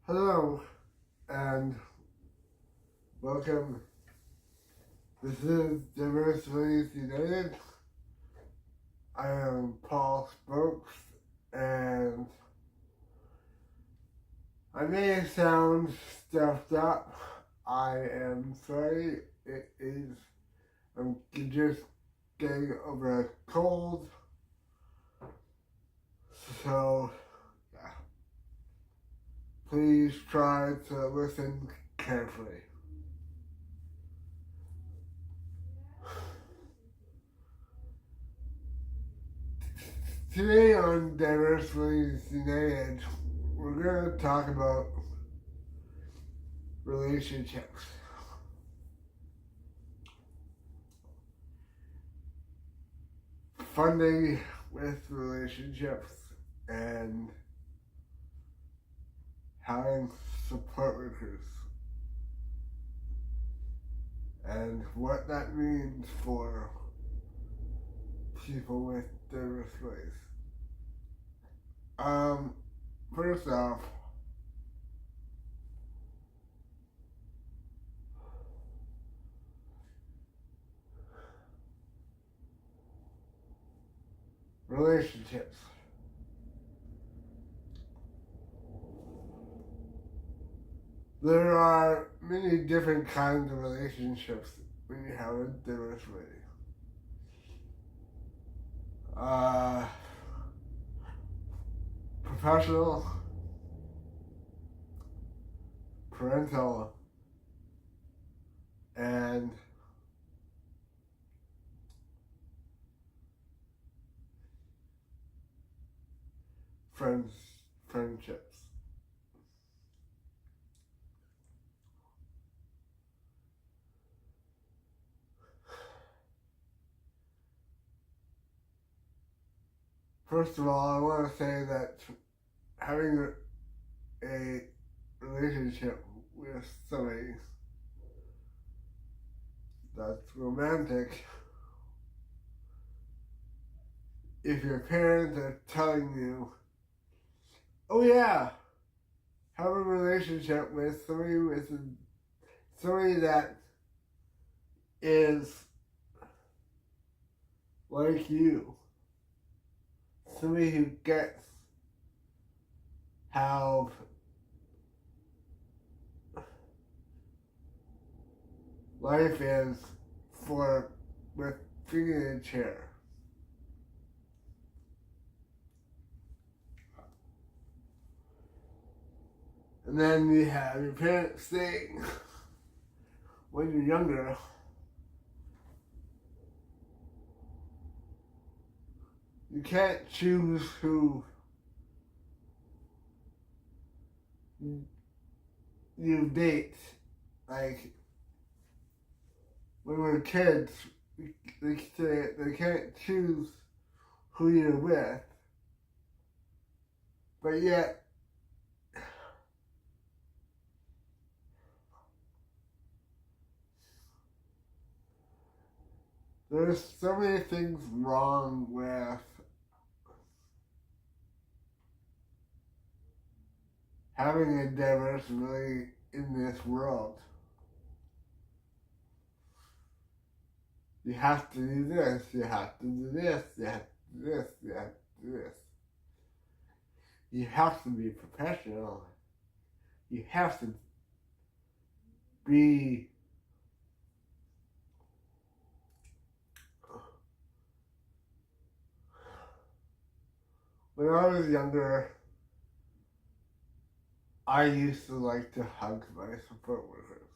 Hello and welcome. This is Diversity United. I am Paul Spokes, and I may sound stuffed up. I am sorry. I'm just getting over a cold. So, yeah. Please try to listen carefully. Today on Diversity United, we're going to talk about relationships. Funding with relationships and having support workers and what that means for people with disabilities. First off, relationships. There are many different kinds of relationships when you have a disability. Professional, parental, and friendships. First of all, I want to say that having a relationship with somebody that's romantic, if your parents are telling you, oh yeah, have a relationship with somebody that is like you, somebody who gets how life is with sitting in a chair. And then you have your parents saying, when you're younger, you can't choose who you date. Like, when we're kids, they can't choose who you're with. But yet, there's so many things wrong with having a diversity in this world. You have to do this, you have to do this, you have to do this, you have to do this. You have to be professional. You have to be when I was younger, I used to like to hug my support workers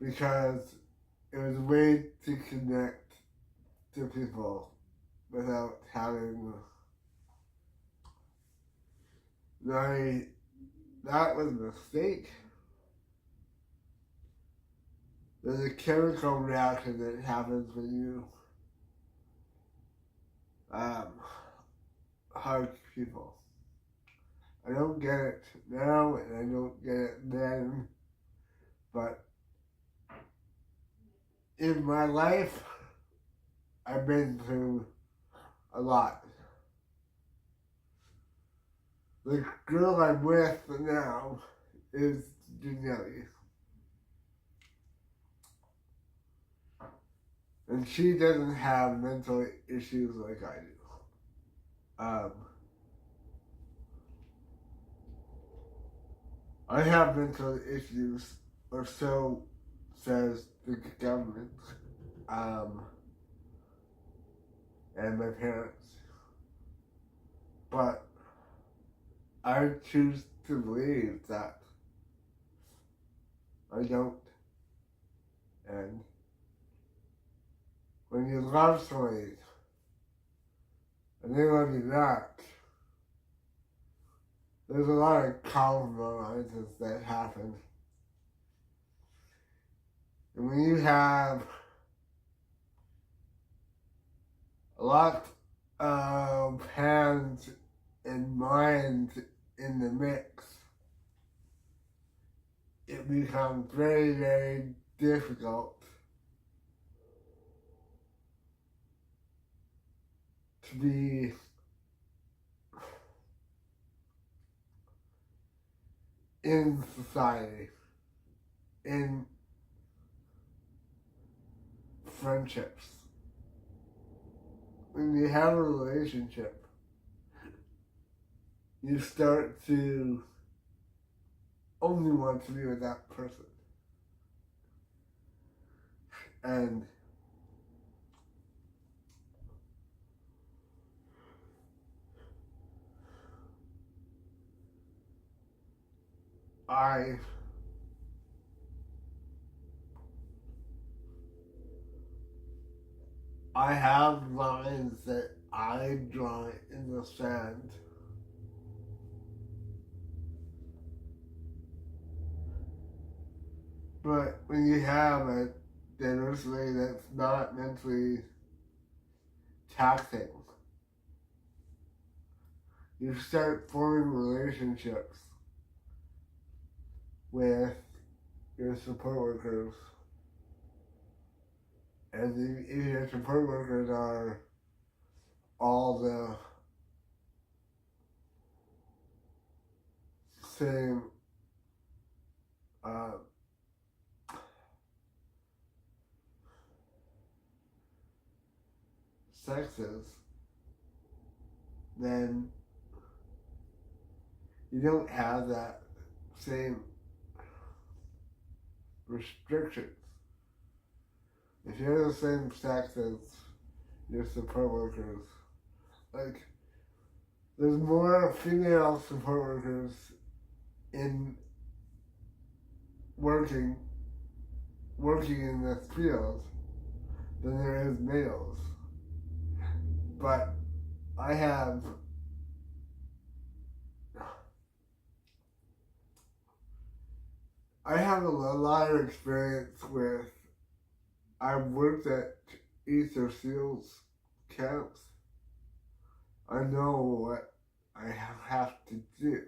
because it was a way to connect to people without having that was a mistake. There's a chemical reaction that happens when you hug people. I don't get it now and I don't get it then, but in my life, I've been through a lot. The girl I'm with now is Janelle. And she doesn't have mental issues like I do. I have mental issues, or so says the government, and my parents. But I choose to believe that I don't. And when you love somebody and they love you back, there's a lot of compromises that happen. And when you have a lot of hands and minds in the mix, it becomes very, very difficult to be in society, in friendships. When you have a relationship, you start to only want to be with that person. And I have lines that I draw in the sand. But when you have a diversity that's not mentally taxing, you start forming relationships with your support workers. And if your support workers are all the same sexes, then you don't have that same restrictions. If you're the same sex as your support workers, like, there's more female support workers in working in this field than there is males. But I have a lot of experience with, I've worked at Ether Seals camps. I know what I have to do.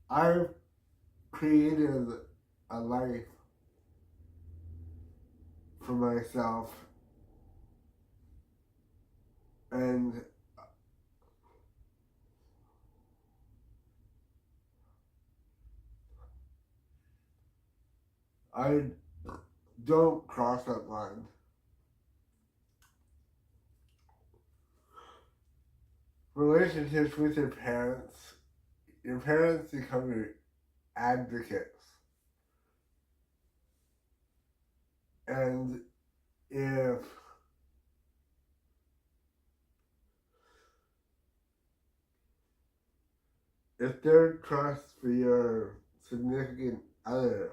I've created a life for myself, and I don't cross that line. Relationships with your parents become your advocates. And if their trust for your significant other,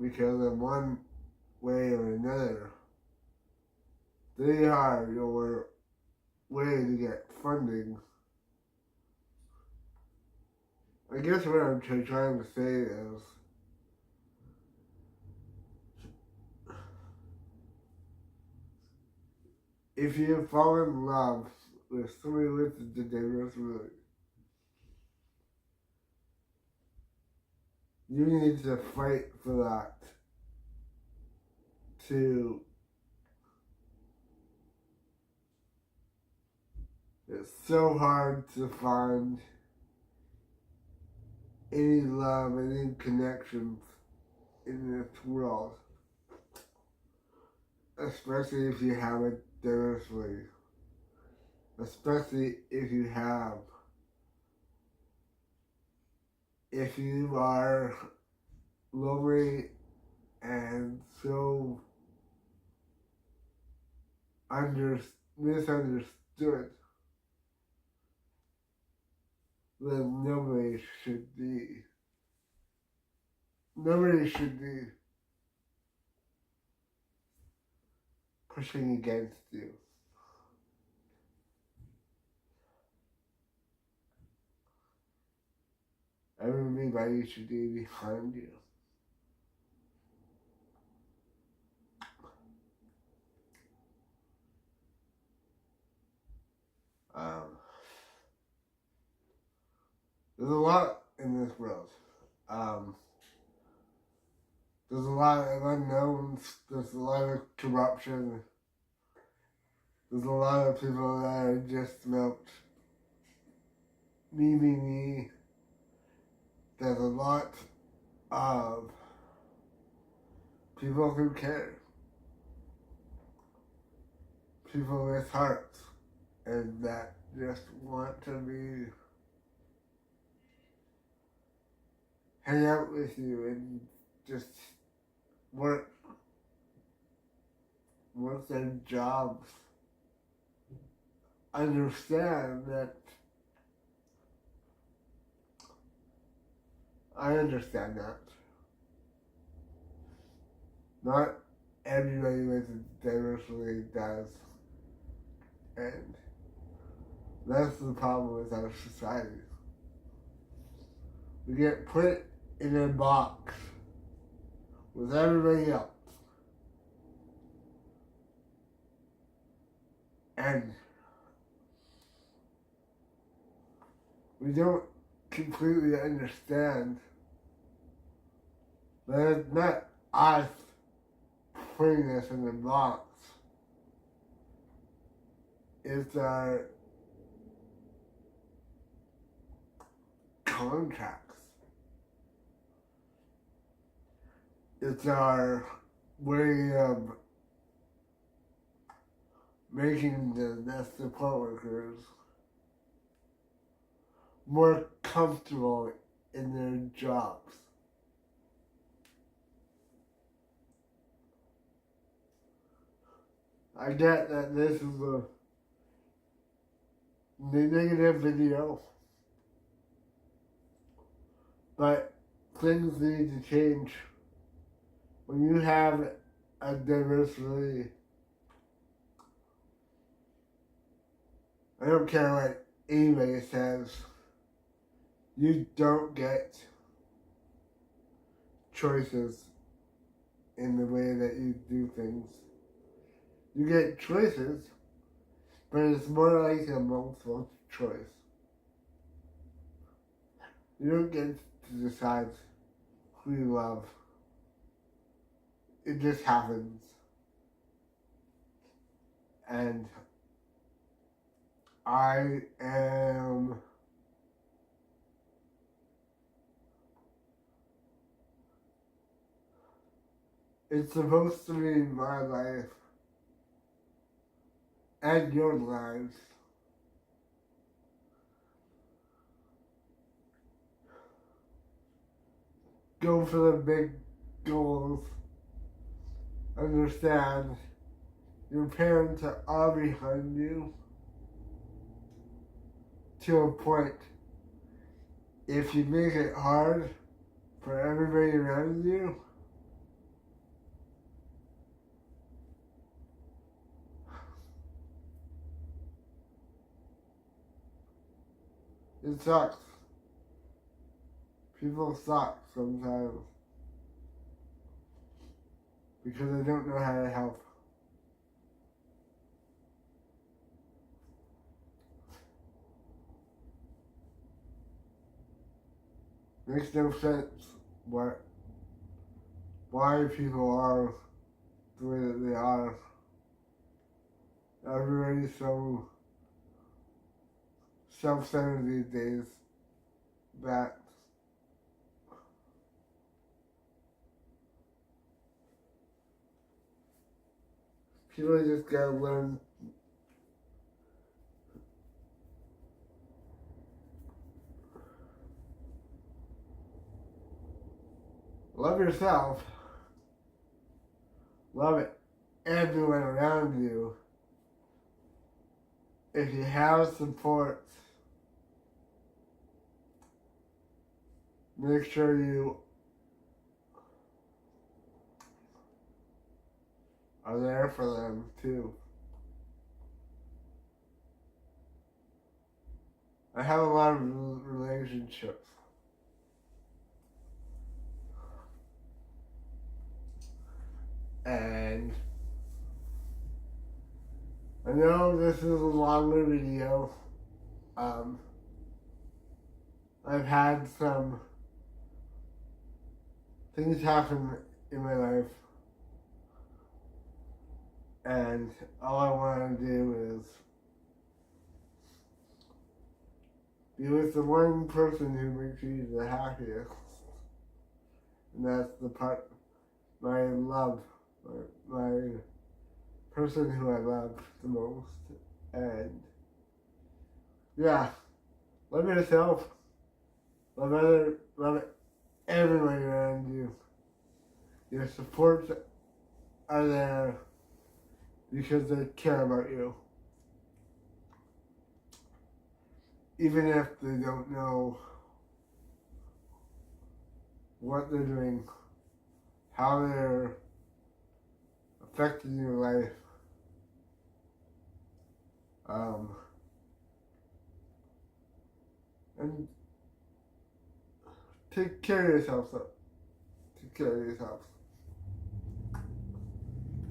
because in one way or another, they are your way to get funding. I guess what I'm trying to say is, if you fall in love with somebody with the diversity, You need to fight for that to. It's so hard to find any love, any connections in this world, especially if you have a diversity, especially if you are lonely and so misunderstood, then nobody should be pushing against you. Everybody should be behind you. There's a lot in this world. There's a lot of unknowns. There's a lot of corruption. There's a lot of people that are just about me. There's a lot of people who care. People with hearts and that just want to hang out with you and just work their jobs. Understand that. I understand that. Not everybody with a diversity does. And that's the problem with our society. We get put in a box with everybody else. And we don't completely understand that it's not us putting us in the box. It's our contracts. It's our way of making the support workers more comfortable in their jobs. I get that this is a negative video, but things need to change. When you have a diversity, I don't care what anybody says, you don't get choices in the way that you do things. You get choices, but it's more like a multiple choice. You don't get to decide who you love. It just happens. And it's supposed to be my life and your lives. Go for the big goals. Understand your parents are all behind you to a point. If you make it hard for everybody around you, it sucks. People suck sometimes because they don't know how to help. Makes no sense what why people are the way that they are. Everybody's so self-centered these days that people just gotta learn love yourself, love everyone around you. If you have support, make sure you are there for them too. I have a lot of relationships. And I know this is a longer video. I've had some things happen in my life, and all I want to do is be with the one person who makes you the happiest, and that's the part my love, my person who I love the most. And yeah, love yourself, love everyone around you. Your supports are there because they care about you. Even if they don't know what they're doing, how they're affecting your life. And take care of yourself. Take care of yourself.